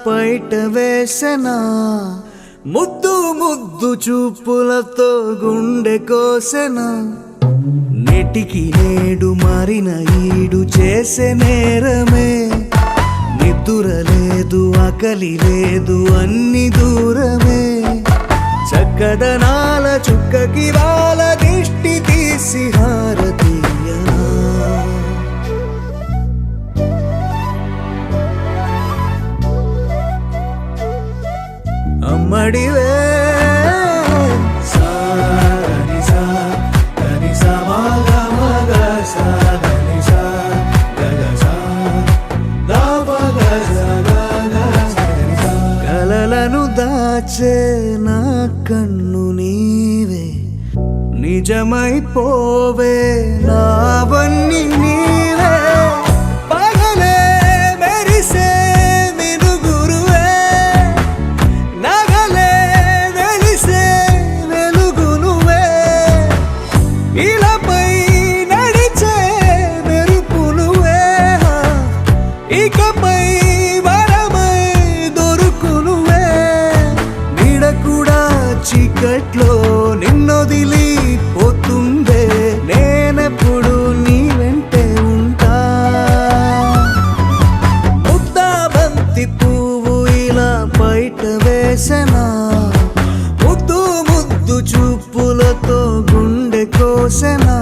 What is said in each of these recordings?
పైట వేసెనా ముద్దు ముద్దు చూపులతో గుండె కోసెనా నెటికి నేడు మారిన ఈడు చేసే నేరమే నిద్ర లేదు ఆకలి లేదు అన్ని దూరమే చక్కదనాల చుక్కకి వాళ్ళ దిష్టి తీసి హారతీయనా అమ్మడివే కలలను దాచే నా కన్ను నీవే నిజమైపోవే నావన్నీ నీవే పగలే మెరిసే మినుగురువే నగలే వెలిసే వెలుగు నువ్వే ఇలాపై నడిచే మెరుపు నువ్వే ఇకపై చీకట్లో నిన్నొదిలి పోతుందే నేనెప్పుడు నీ వెంటే ఉంటా ముద్దా బంతి పువ్వు ఇలా బయట వేసెనా ముద్దు ముద్దు చూపులతో గుండె కోసెనా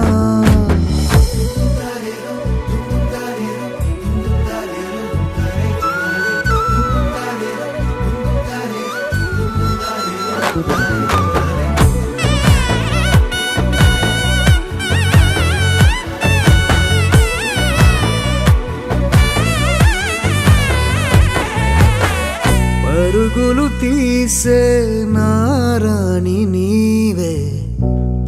పరుగులు తీసే నారాణి నీవే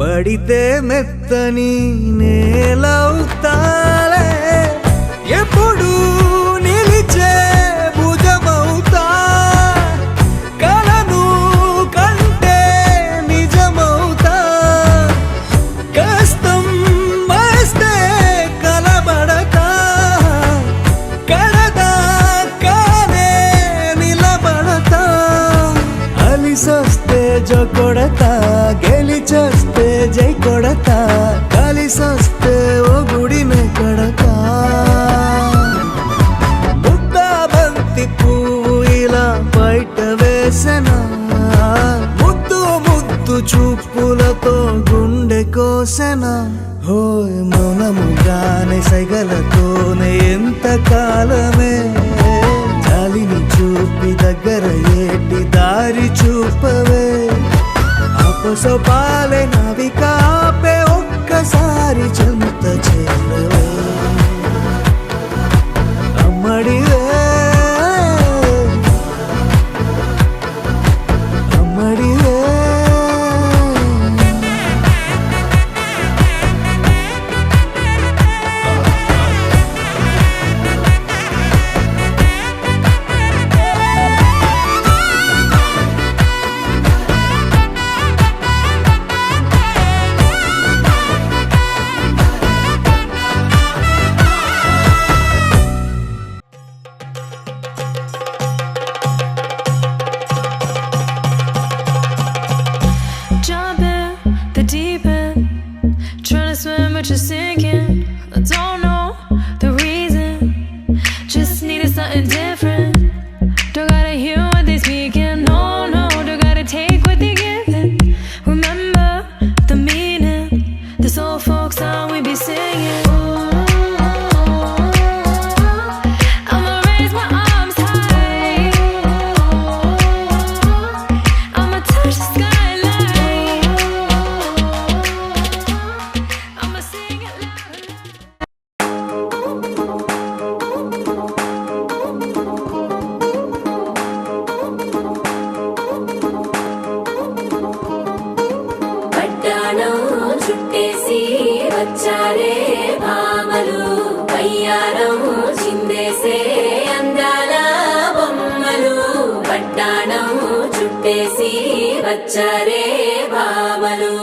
పడితే మెత్తని నేలవుతాలే ఎప్పుడు నిలిచే భుజమవుతా కలను కంటే నిజమవుతా కష్టం వస్తే కలబడతా కడదాకానే నిలబడతా అలిసొస్తే జో కొడతా గెలిచొస్తే జై కొడతా కలిసొస్తే ఓ గుడినే కడతా ముద్దా బంతి పువ్వు ఇలా బయట వేసెనా ముద్దు ముద్దు చూపులతో గుండె కోసెనా హోయ్ మౌనముగానే సైగలతోనే ఎంత కాలమే జాలిని చూపి దగ్గర ఏటి దారి చూపవే అపసోపాలే నావిక ఆపే ఒక్కసారి చెంత చేరవే అమ్మడివే అమ్మడివే But you're sinking. I don't know the reason. Just needed something different. Don't gotta hear what they speaking. No, no, don't gotta take what they giving. Remember the meaning. This old folk song we be singing. I'ma raise my arms high. I'ma touch the skyline. I'ma sing it loud. పట్టాణం చుట్టేసి వచ్చారే భామలు పయ్యారం చిందేసే అందాల బొమ్మలు పట్టాణం చుట్టేసి వచ్చారే భామలు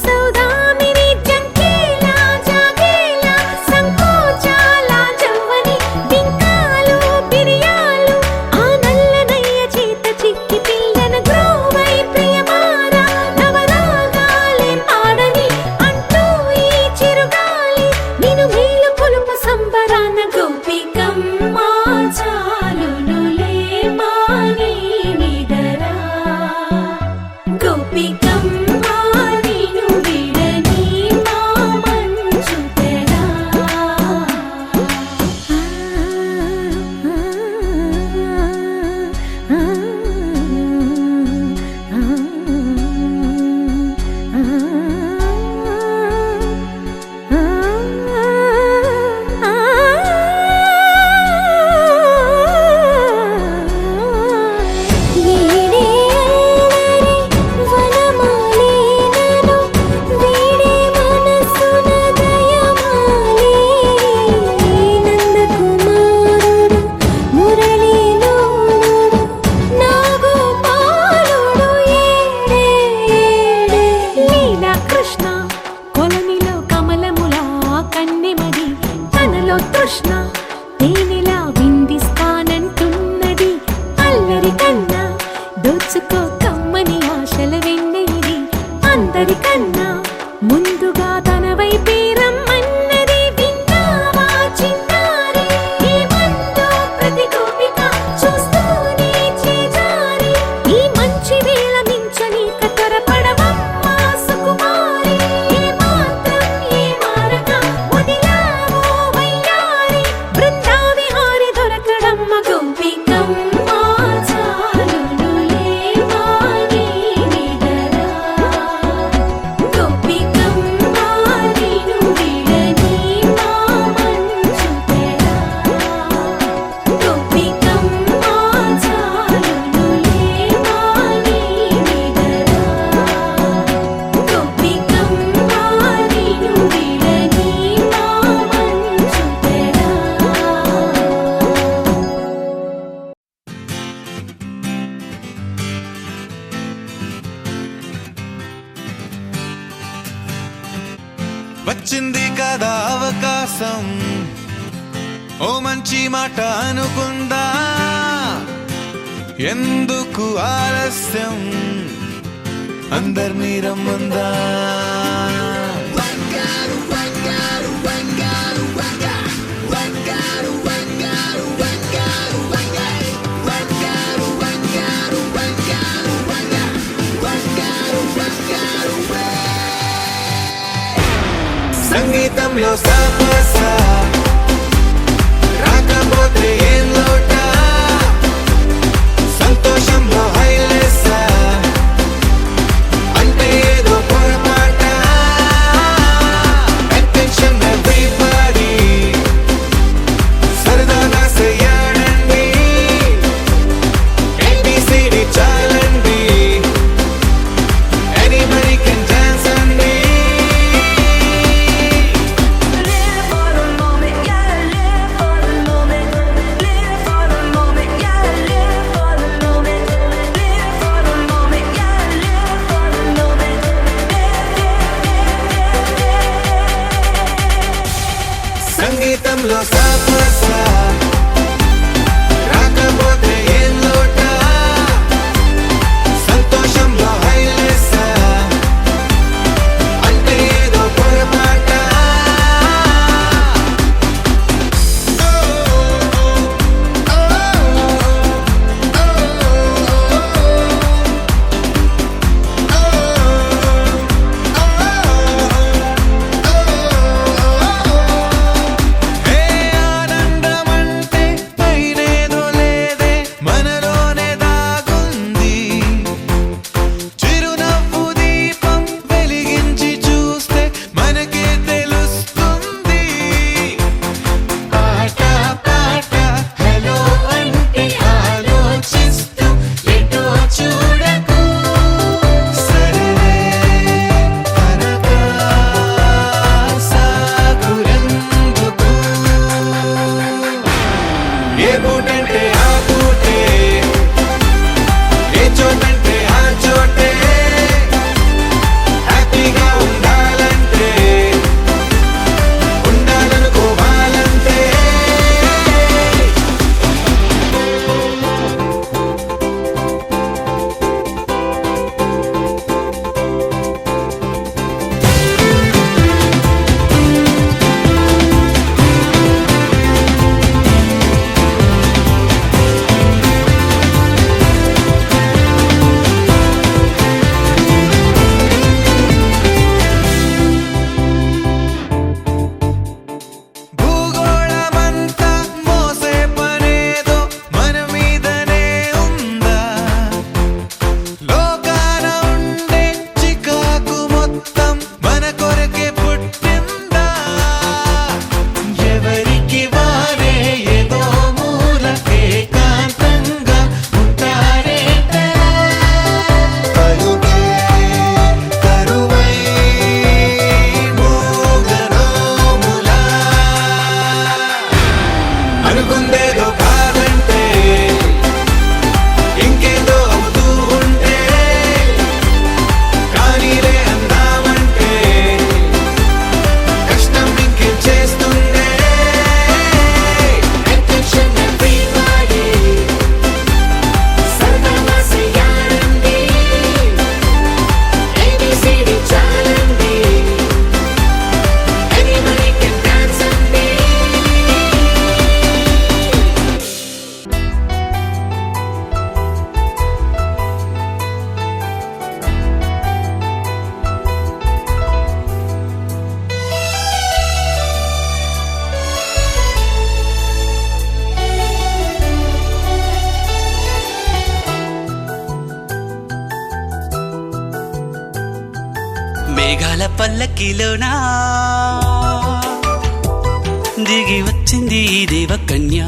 సౌదామిని జంకేలా జాగేలా సంకోచాల జవ్వని బింకాలు బిరియాలు ఆ నల్లనయ్య చేత చిక్కి పిల్లన గ్రోవై ప్రియమారా నవరాగాలే పాడని అంటూ ఈ చిరుగాలి నిన్ను మేలు కొలుపు సంబరాన గోపికమ్మ చాలునులే మాని నిదరా గోపికమ్మ నిన్ను విడని మా మంచు తెరా కృష్ణ కొలనిలో కమలములా కన్నెమది తనలో తృష్ణ తేనెలా విందిస్తానంటున్నది అల్లరి కన్నా దోచుకో కమ్మని ఆశల వెన్నెయిది అందరికన్నా ముందుగా తన వైపే రమ్మన్నది విన్నావా చిన్నారి ఏమందో ప్రతి గోపిక చూస్తూనే చేజారి ఈ మంచి వేళ మించని కతరపడవమ్మా సుకుమారి ఏ మాత్రం ఏ మారక వదిలావో వయ్యారి బృందావిహారి దొరకడమ్మ గోపికమ్మ చాలునులే మాని నిదరా గోపికమ్మ నిన్ను విడని మా మంచు తెరా గోపికమ్మ చాలునులే మాని నిదరా గోపికమ్మ నిన్ను విడని మా మంచు తెరా వచ్చింది కదా అవకాశం ఓ మంచి మాట అనుకుందా ఎందుకు ఆలస్యం అందర్నీ రమ్మందా సంగీతంలో సాపసా రాకపోతే ఏం లోట సంతోషంలో హైలెస్సా అంటే ఏదో పొరపాట అటెన్షన్ ఎవ్రీబడీ సరదాగా చేయాలండి ABCD చాలండి anybody can dance అండి Live for the moment, yeah, live for the moment. Live for the moment, yeah, live for the moment. Live for the moment, yeah, live for the moment. సంగీతంలో సాపసా రాకపోతే ఏం లోట సంతోషంలో హైలెస్సా అంటే ఏదో పొరపాట ఏ ఆనందమంటే మేఘాల పల్లకిలోనా దిగి వచ్చింది ఈ దేవకన్య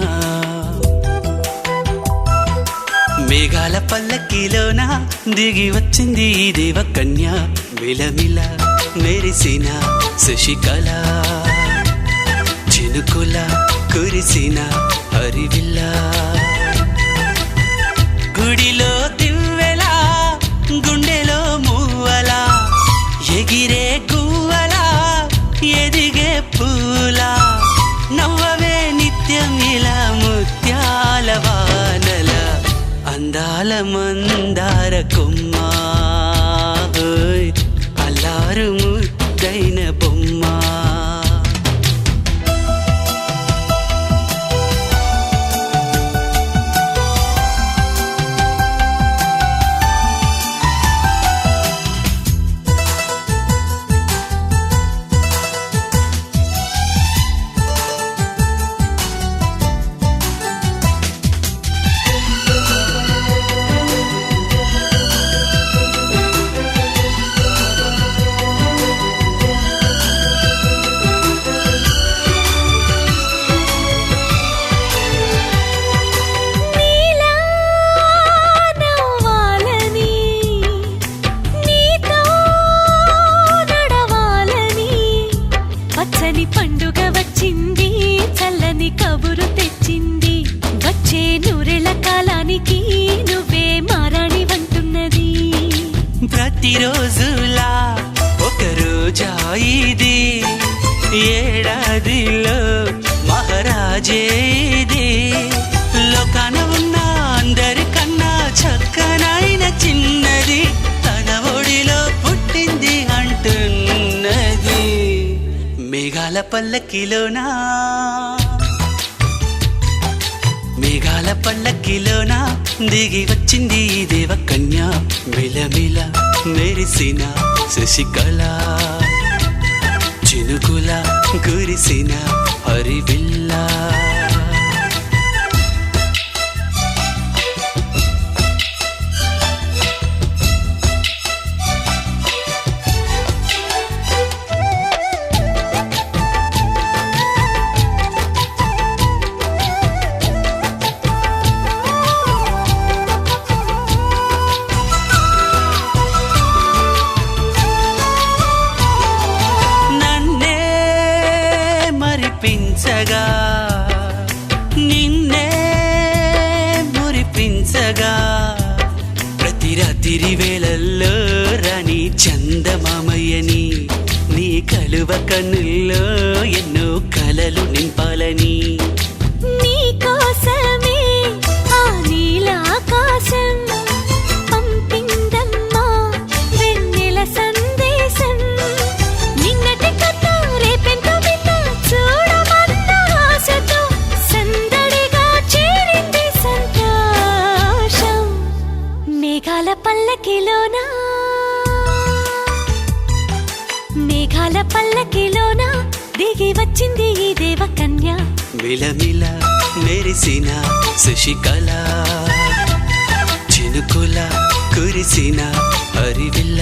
మేఘాల పల్లకిలోనా దిగి వచ్చింది ఈ దేవకన్య మిలమిల మెరిసిన శశికళ చినుకుల కురిసిన హరివిల్ల గుడిలో దివ్వెలా గుండెలో మూవలా ఎగిరే గువ్వలా ఎదిగే పూలా నవ్వవే నిత్యం ఇలా ముత్యాల వానల అందాల మందార కొమ్మ అల్లారు ముద్దైన బొమ్మ నీలా నవ్వాలని నీతో నడవాలని పచ్చని పండుగ వచ్చింది చల్లని కబురు తెచ్చింది వచ్చే నూరెళ్ళ కాలానికి నువ్వే మారాణి వంటున్నది ప్రతిరోజులా ఒక రోజా ఇది ఏడాదిలో మహారాజే ఇది లోకాన ఉన్న అందరికన్నా చక్కనైన చిన్నది తన ఒడిలో పుట్టింది అంటున్నది మేఘాల పల్లకిలోనా మేఘాల పల్లకిలోనా దిగి వచ్చింది ఈ దేవకన్య మిలమిల మెరిసిన శశికళ చినుకుల కురిసిన హరివిల్ల నన్నే మరిపించగా నిన్నే మురిపించగా ప్రతి రాత్రి వేళల్లో రాణి చందమామయ్యని నీ కలువ కన్నుల్లో ఎన్నో కలలు నింపాలని నీ కోసమే ఆ నీలాకాశం పంపిందమ్మా వెన్నెల సందేశం నిన్నటి కథ రేపెంతో వింత చూడమన్న ఆశతో సందడిగా చేరింది సంతోషం మేఘాల పల్లకిలోనా మేఘాల పల్లకిలోనా దిగి వచ్చింది ఈ దేవకన్య మిలమిల మెరిసిన శశికళ చినుకుల కురిసిన హరివిల్ల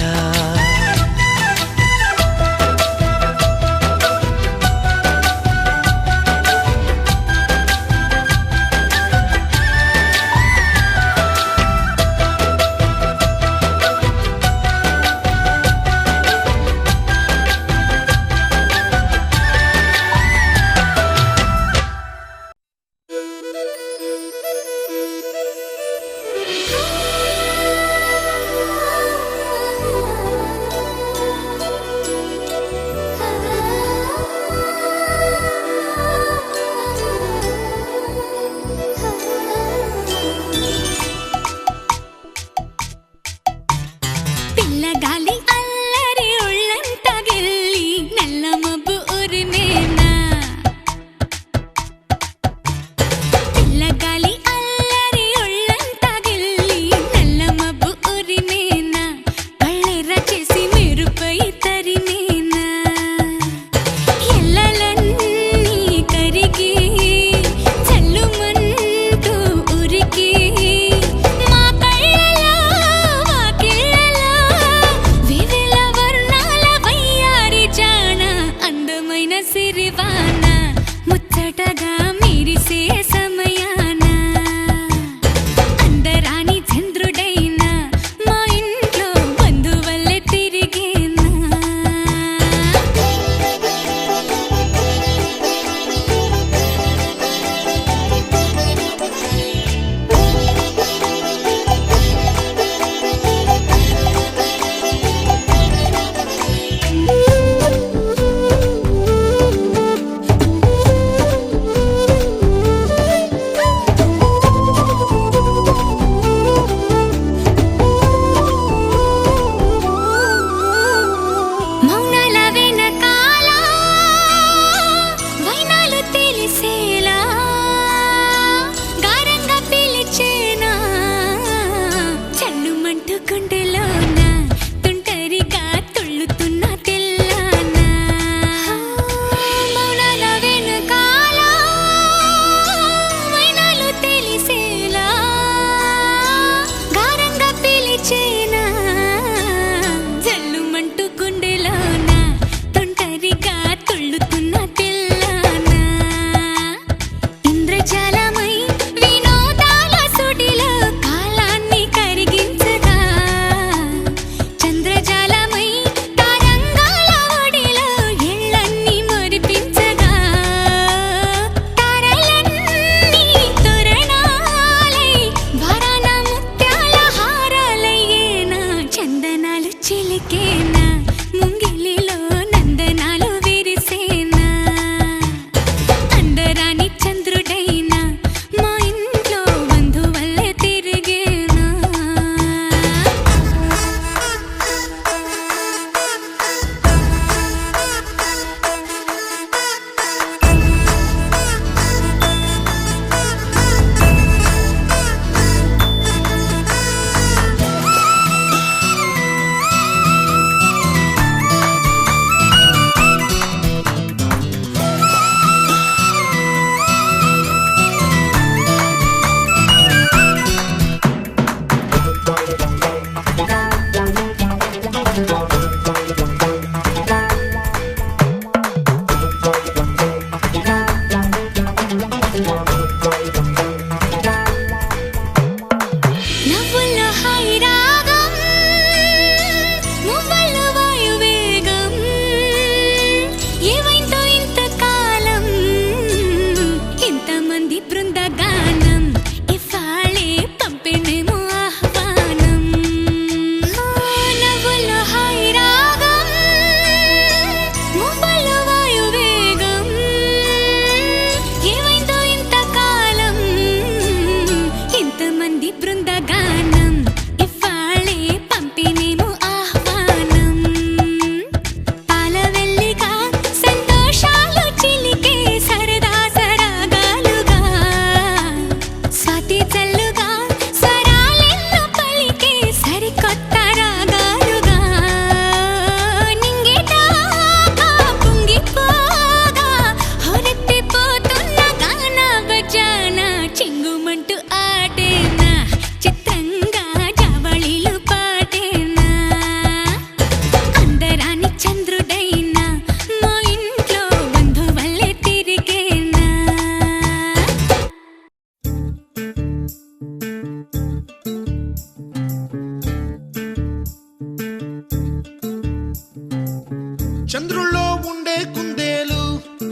చంద్రుల్లో ఉండే కుందేలు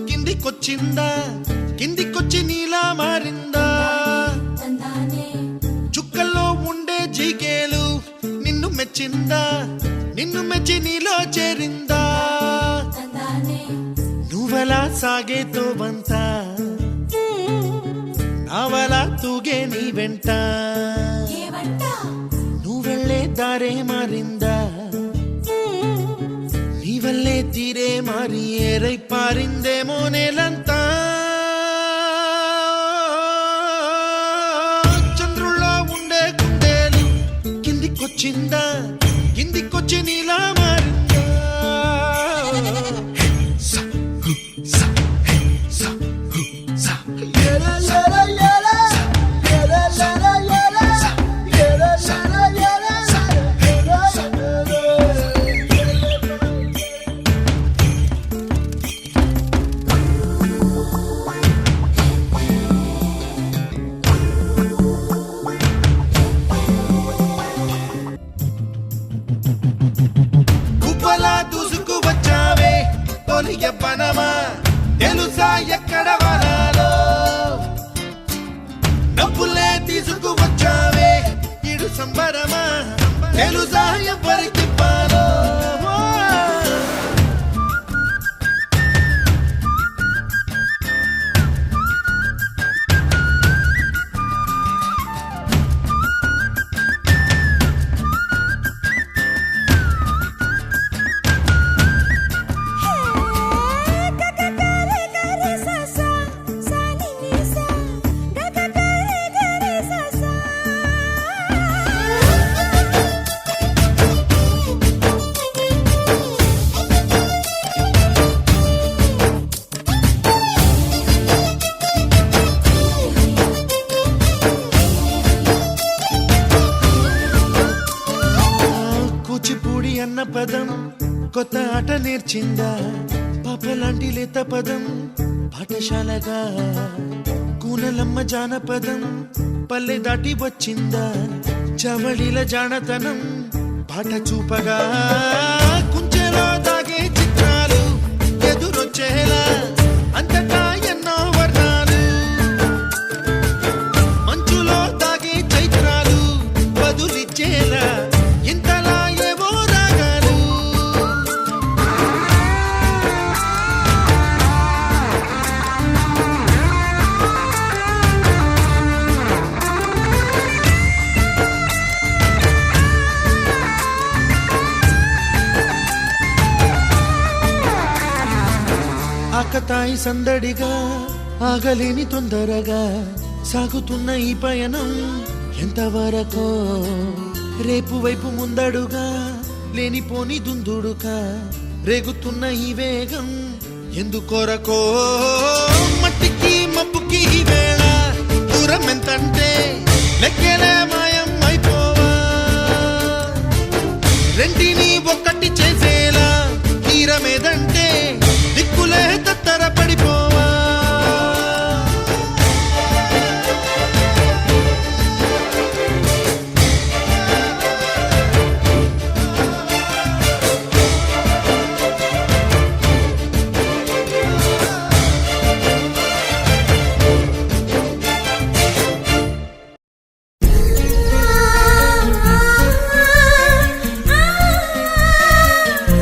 కిందికొచ్చిందా కిందికొచ్చి నీలా మారిందా చుక్కల్లో ఉండే జీకేలు నిన్ను మెచ్చిందా నిన్ను మెచ్చి నీలో చేరిందా నువ్వలా సాగేతో వంత నావలా తూగే నీ వెంట నువ్వెళ్ళే దారే మారిందా నీ వల్లే తీరే మారి ఏరై పారిందేమో నేలంతా చంద్రుల్లో ఉండే కుందేలు కిందికొచ్చిందా కిందికొచ్చి నీలా మారిందా సా, హు, సా, హే, సా, హు, సా. గుబ్బలా దూసుకు వచ్చావే తొలి యవ్వనమా తెలుసా ఎక్కడ వనాలో నవ్వులే తీసుకు వచ్చావే ఇడు సంబరమా తెలుసా ఎవరికి పాలో కూచిపూడి అన్న పదం కొత్త ఆట నేర్చిందా పాపలాంటి లేత పదం పాఠశాలగా కూనలమ్మ జానపదం పల్లె దాటి వచ్చిందా చవళిల జానతనం పాట చూపగా కుంచెలో దాగే చిత్రాలు ఎదురొచ్చేలా అంతటా ఎన్నో వర్ణాలు మంచులో దాగే చైత్రాలు బదులిచ్చేలా ఇంతలా ఏవో రాగాలు ఆకతాయి సందడిగా ఆగలేని తొందరగా సాగుతున్న ఈ పయనం ఎంతవరకో రేపు వైపు ముందడుగా లేనిపోని దుందుడుగా రేగుతున్న ఈ వేగం ఎందుకొరకో మట్టికి మబ్బుకి ఈ వేళ దూరం ఎంతంటే లెక్కలే మాయం అయిపోవా రెంటిని ఒక్కటి చేసేలా తీరమేదంటే దిక్కులే తత్తర పడిపోవా ఆ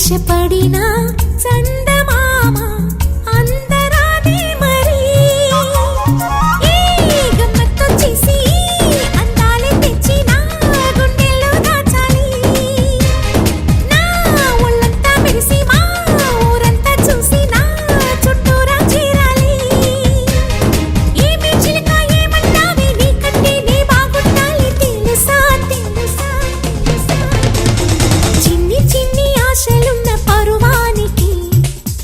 ఆశపడిన చందమామ అందరాదే మరి ఈ గమ్మత్తు చేసి అందాలే తెచ్చి నా గుండెల్లో దాచాలి నా ఒళ్ళంతా మెరిసి మా ఊరంతా చూసి నా చుట్టూరా చేరాలి ఏమి చిలక ఏమంటావే నీకంటే నీ బాగుండాలి తెలుసా తెలుసా తెలుసా చిన్ని చిన్ని ఆశలున్న పరువానికి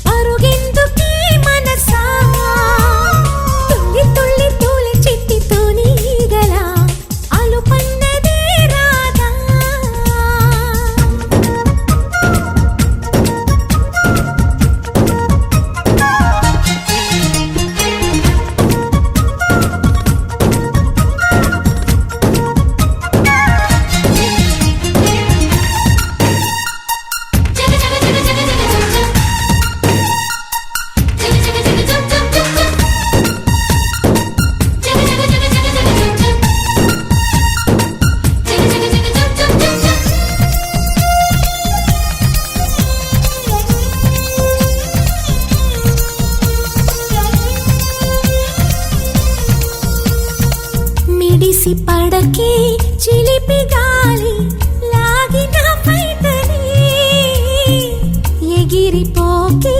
పరుగెందుకే మనసా తుల్లి తుల్లి తూలి చిట్టితో నీగల అలుపన్నదే రాదా మిడిసి పడకే చిలిపి గాలి లాగిన పైటని ఎగిరిపోకే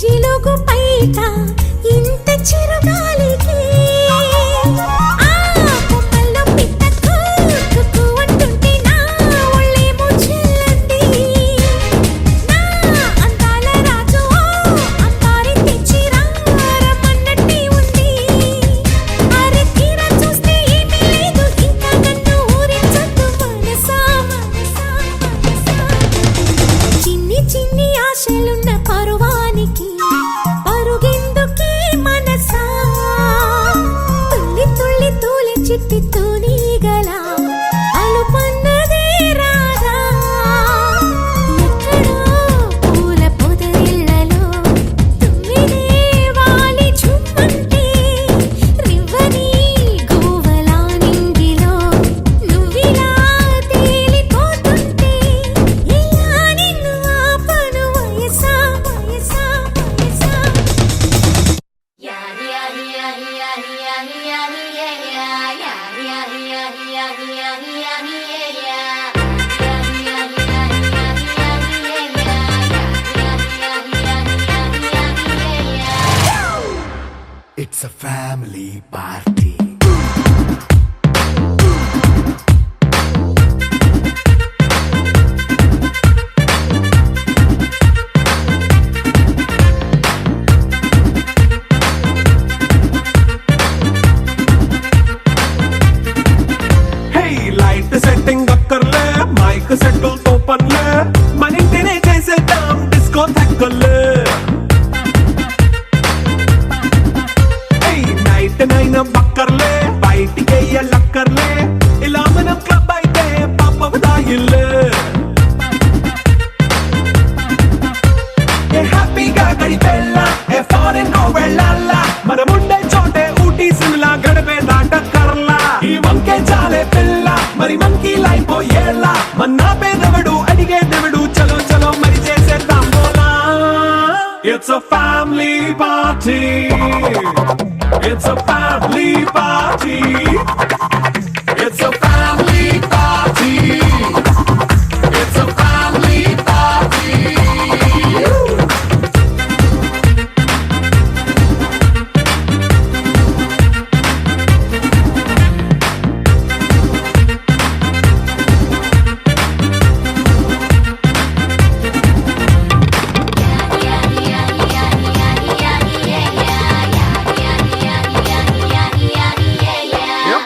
జిలుగు పైట ఇంత చిరుగాలికి ఆ కొమ్మల్లో పిట్ట కుక్కు అంటుంటే నా ఒళ్ళేమో చెల్లండి నా అందాల రాజు అంతారి తెచ్చి రమ్మన్నట్టే ఉంది అరే తీరా చూస్తే ఏమీ లేదు ఇంకా నన్ను ఊరించొద్దు మనసా మనసా మనసా చిన్ని చిన్ని ఆశలున్న పరువానికి పరుగెందుకే మనసా తుల్లి తుల్లి తూలి చిట్టితో నీగల అలుపన్నదే రాదా ఎక్కడో పూల పొదరిళ్ళలో తుమ్మిదే వాలి చుమ్మంటే రివ్వని గోవలా నింగిలో నువ్విలా తేలిపోతుంటే ఇలా నిన్ను ఆపను వయసా వయసా వయసా It's a family party. Hey, light setting అక్కర్లే మైక్ సెట్టుల్ తో పనిలే మన ఇంటినే చేసేద్దాం డిస్కో థక్కర్లే నైట్ నైన్ బక్కర్లే బయటికి లక్కర్లే ఇలా మనం క్లబ్ అయితే పాప దాయిల్లే ఏ హ్యాపీగా గడిపెళ్ళ ఏ ఫారెన్ నో వెళ్ళాల మనం ఉండే చోటే ఊటీ సిమ్లా గడిపే దాటక్కర్లా ఈ వంకే చాలే పిల్ల మరి మంకీ లైఫ్ ఏళ్ళ మన్నా పేదవడు అడిగే దేవుడు చలో చలో మరి చేసేద్దాం బోలా it's a family party It's a family party. It's a family party. It's a family party.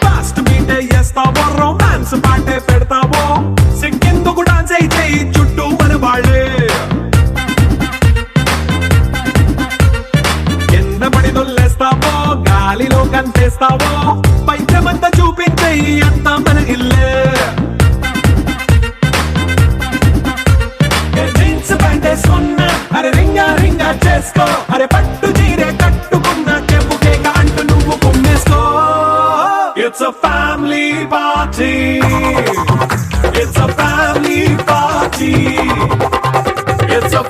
Fast బీటే చేస్తావో రొమాన్స్ పాటే పెడతావో సిగ్గెందుకు డాన్స్ అయితే చుట్టూ మన వాళ్ళే కింద పడి దొల్లేస్తావో గాలిలో కంటేస్తావో పైద్యమంతా చూపించే అంతా మన ఇల్లే జీన్స్ ప్యాంటే సొన్న అరే రింగా రింగా చేసుకో అరే పట్టు చీరే కట్టుకున్న చెప్పుకే అంటూ నువ్వు కుమ్మేసుకో It's a family party. It's a family party. It's a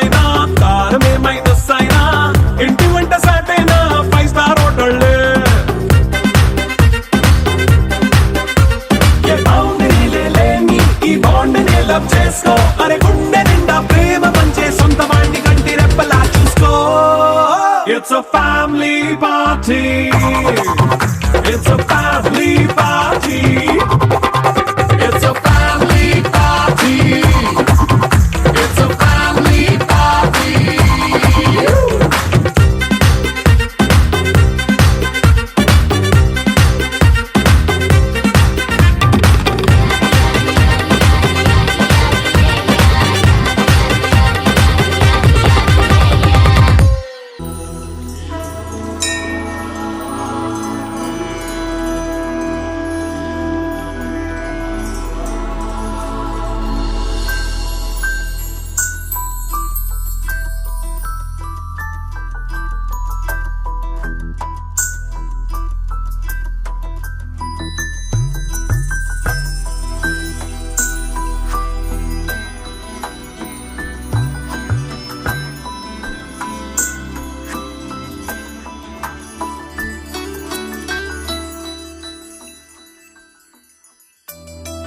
అయినా కారమే మైనస్ అయినా ఇంటి వంట సాటైనా 5 స్టార్ హోటళ్ళే ఏ బౌండరీలే లేని ఈ బాండ్ ని లవ్ చేసుకో అరే గుండె నిండా ప్రేమ పంచే సొంత వాణ్ణి కంటి రెప్పలా చూసుకో It's a family party It's a family party It's a family party It's a family party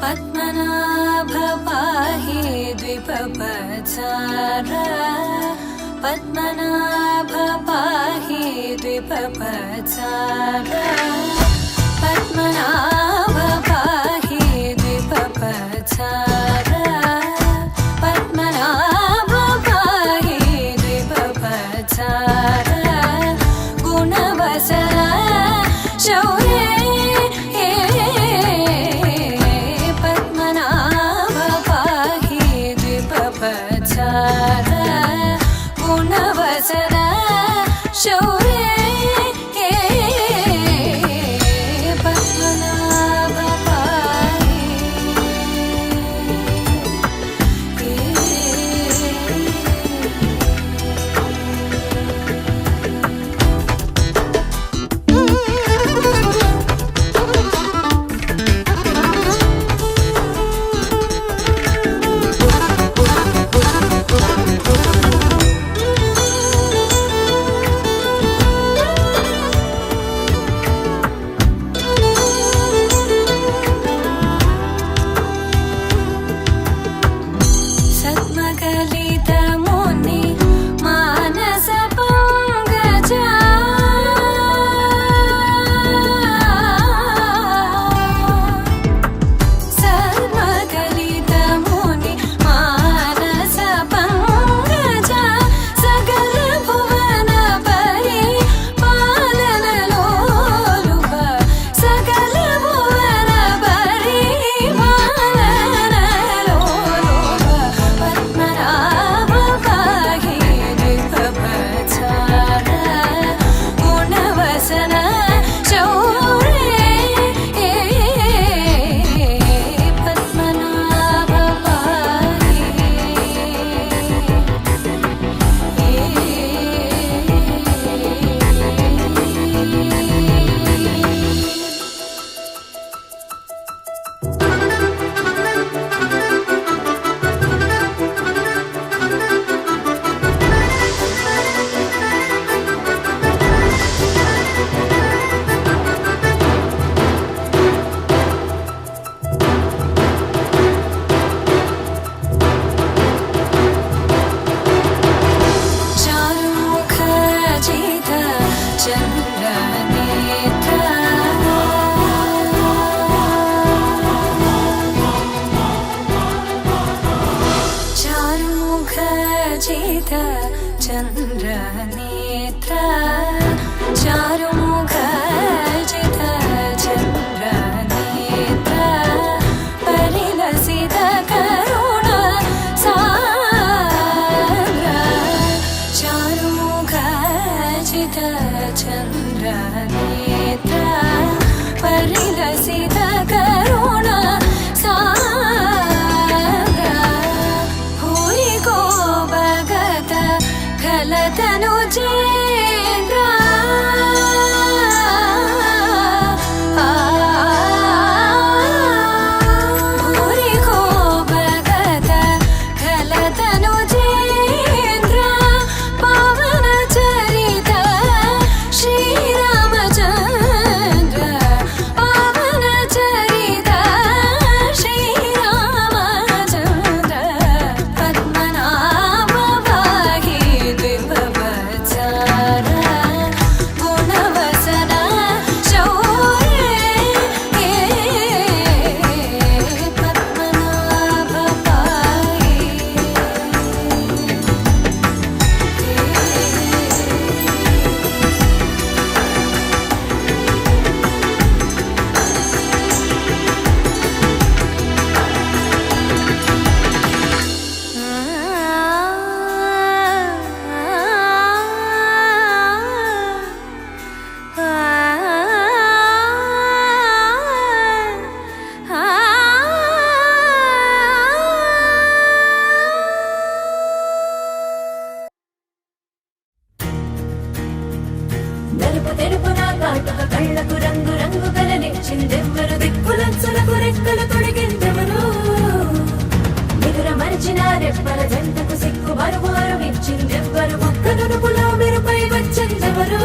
Padmanabha పాహి ద్విపపచార పద్మనాభ పాహి ద్విపపచార పద్మనాభ పాహి ద్విపపచార పద్మనాభ పాహి ద్విపపచార గుణవసర శౌర్య గుణవసర శౌర్య పద్మనాభ పాహి चन्द्रनेत्र चारुमुख जित चन्द्रनेत्र परिलसित करुण सागर चारुमुख जित चन्द्रनेत्र परिलसित करुण खलतनु चेन्द्र भूरि को भगत खलतनु चेन्द्र నలుపు తెలుపు నా కాటుక కళ్ళకు రంగు రంగు కలనిచ్చిందెవ్వరు దిక్కులచ్చులకు రెక్కలు తొడిగిందెవరు నిదుర మరిచిన రెప్పల జంటకు సిక్కు బరువారు ఇచ్చిందెవ్వరు ఒక్క నునుపులో మెరుపై వచ్చిందెవరు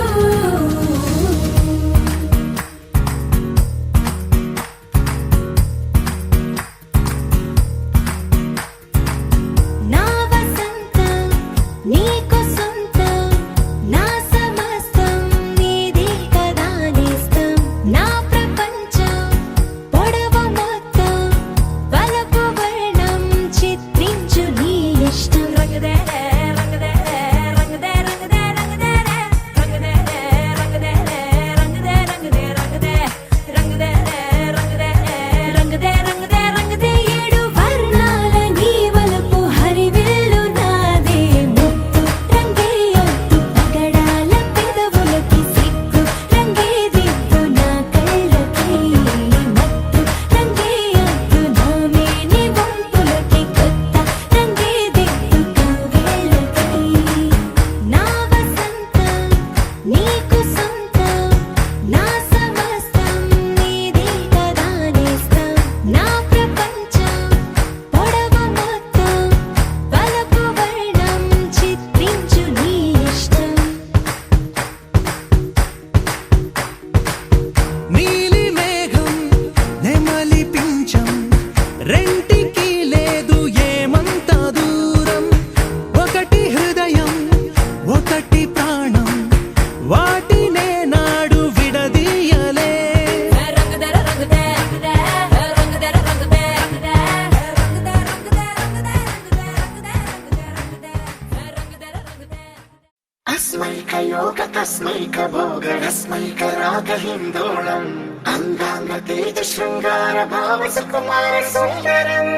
తస్మైక భోగరస్మైక రాగహిందోళం అంగాంగ తేజ శృంగార భావ సుకుమార సుందరం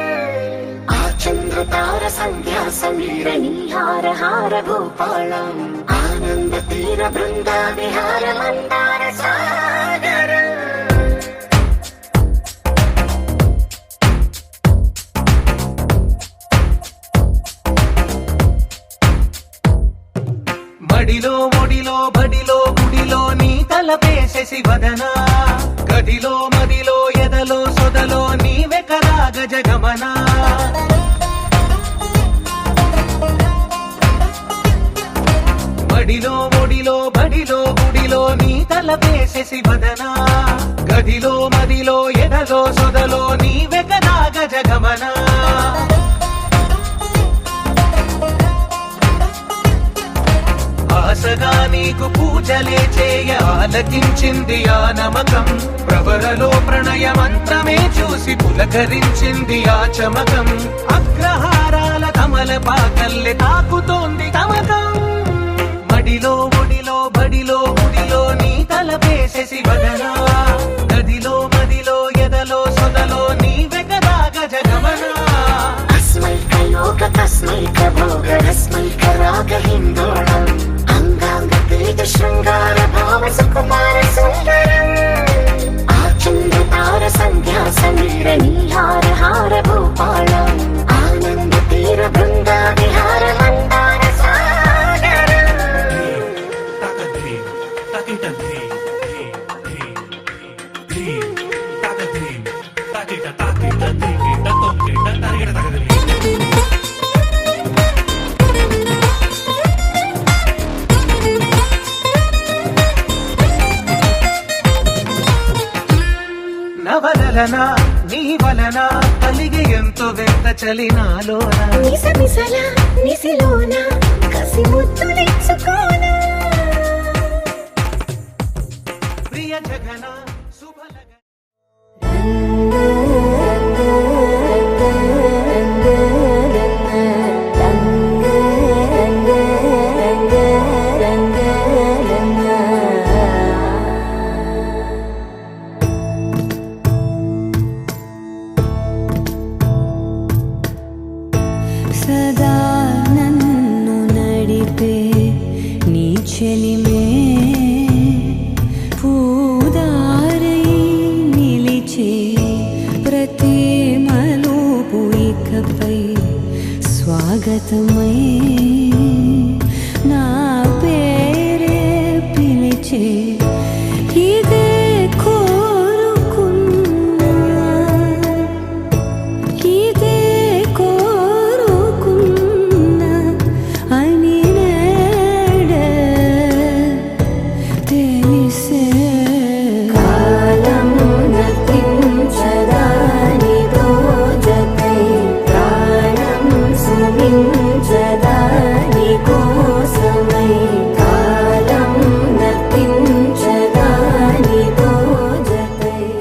ఆ చంద్రతార సంధ్యా సమీర నీహార హార భూపాళం ఆనంద తీర బృంద విహార మందార సాగరం మడిలో ఒడిలో బడిలో గుడిలో నీ తలపేసేసి వదనా గదిలో మదిలో ఎదలో సొదలో నీవే కరా గజగమనా మడిలో ఒడిలో బడిలో గుడిలో నీ తలపేసేసి వదనా గదిలో మదిలో ఎదలో సొదలో నీవే కరా గజగమనా ఆశగా నీకు పూజలే చేయ ఆలకించింది ఆ నమకం ప్రవరలో ప్రణయ మంత్రమే చూసి పులకరించింది ఆ చమకం అగ్రహారాల కమల పాకల్లె తాకుతోంది తమకం మడిలో ఒడిలో బడిలో గుడిలో నీ తలపేసేసి వదనా గదిలో మదిలో ఎదలో సొదలో నీవే కదా గజగమనా అస్మైక యోగ తస్మైక భోగరస్మైక రాగహిందోళం అంగాంగ తేజ శృంగార భావ సుకుమార సుందరం ఆ చంద్రతార సంధ్యా సమీర నీహార హార భూపాళం ఆనంద తీర బృంద విహార మందార సాగరం నవలనా నీ వలన కలిగి ఎంతో వెంత చలినాలోన నిసమిసల నిసిలోన కసి ముద్దు